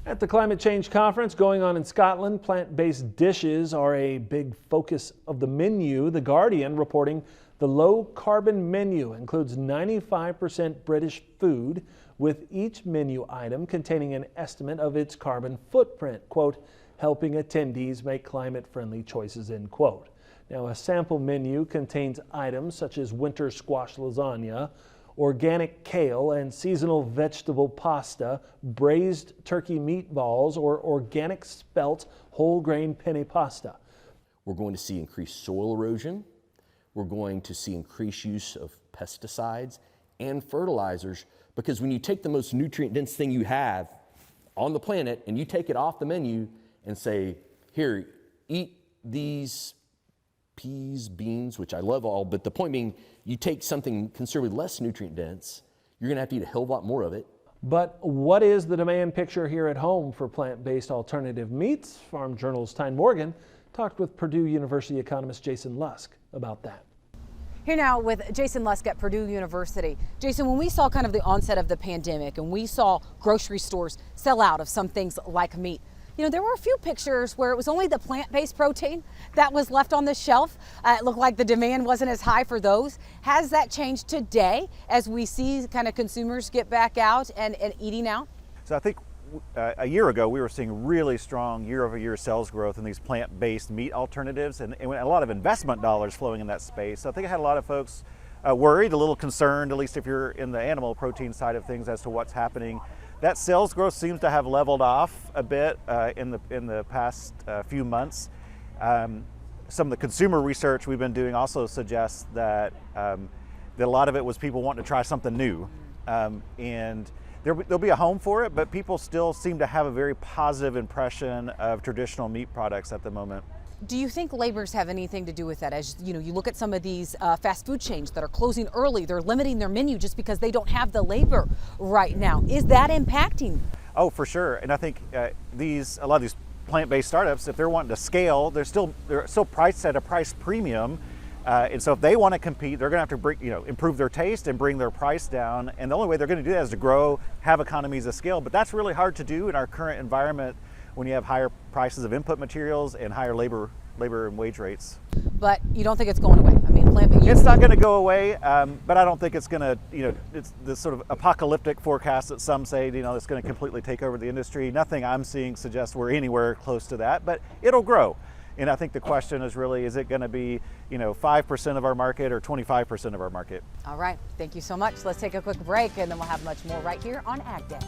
At the Climate Change Conference going on in Scotland, plant-based dishes are a big focus of the menu. The Guardian reporting the low-carbon menu includes 95% British food, with each menu item containing an estimate of its carbon footprint, quote, helping attendees make climate-friendly choices, end quote. Now, a sample menu contains items such as winter squash lasagna, organic kale and seasonal vegetable pasta, braised turkey meatballs, or organic spelt whole grain penne pasta. We're going to see increased soil erosion. We're going to see increased use of pesticides and fertilizers, because when you take the most nutrient-dense thing you have on the planet and you take it off the menu and say, here, eat these peas, beans, which I love all, but the point being, you take something considerably less nutrient dense, you're gonna have to eat a hell of a lot more of it. But what is the demand picture here at home for plant-based alternative meats? Farm Journal's Tyne Morgan talked with Purdue University economist Jason Lusk about that. Here now with Jason Lusk at Purdue University. Jason, when we saw kind of the onset of the pandemic and we saw grocery stores sell out of some things like meat, you know, there were a few pictures where it was only the plant-based protein that was left on the shelf. It looked like the demand wasn't as high for those. Has that changed today as we see kind of consumers get back out and eating out? So I think a year ago we were seeing really strong year-over-year sales growth in these plant-based meat alternatives and a lot of investment dollars flowing in that space. So I think I had a lot of folks worried, a little concerned, at least if you're in the animal protein side of things, as to what's happening. That sales growth seems to have leveled off a bit in the past few months. Some of the consumer research we've been doing also suggests that a lot of it was people wanting to try something new. And there'll be a home for it, but people still seem to have a very positive impression of traditional meat products at the moment. Do you think laborers have anything to do with that? As you know, you look at some of these fast food chains that are closing early, they're limiting their menu just because they don't have the labor right now. Is that impacting? Oh, for sure. And I think a lot of these plant-based startups, if they're wanting to scale, they're still priced at a price premium. And so if they want to compete, they're going to have to improve their taste and bring their price down. And the only way they're going to do that is to grow, have economies of scale. But that's really hard to do in our current environment when you have higher prices of input materials and higher labor and wage rates. But you don't think it's going away? I mean, plant-based. It's not going to go away, but I don't think it's going to, it's this sort of apocalyptic forecast that some say, it's going to completely take over the industry. Nothing I'm seeing suggests we're anywhere close to that, but it'll grow. And I think the question is really, is it going to be, 5% of our market or 25% of our market? All right. Thank you so much. Let's take a quick break and then we'll have much more right here on Ag Day.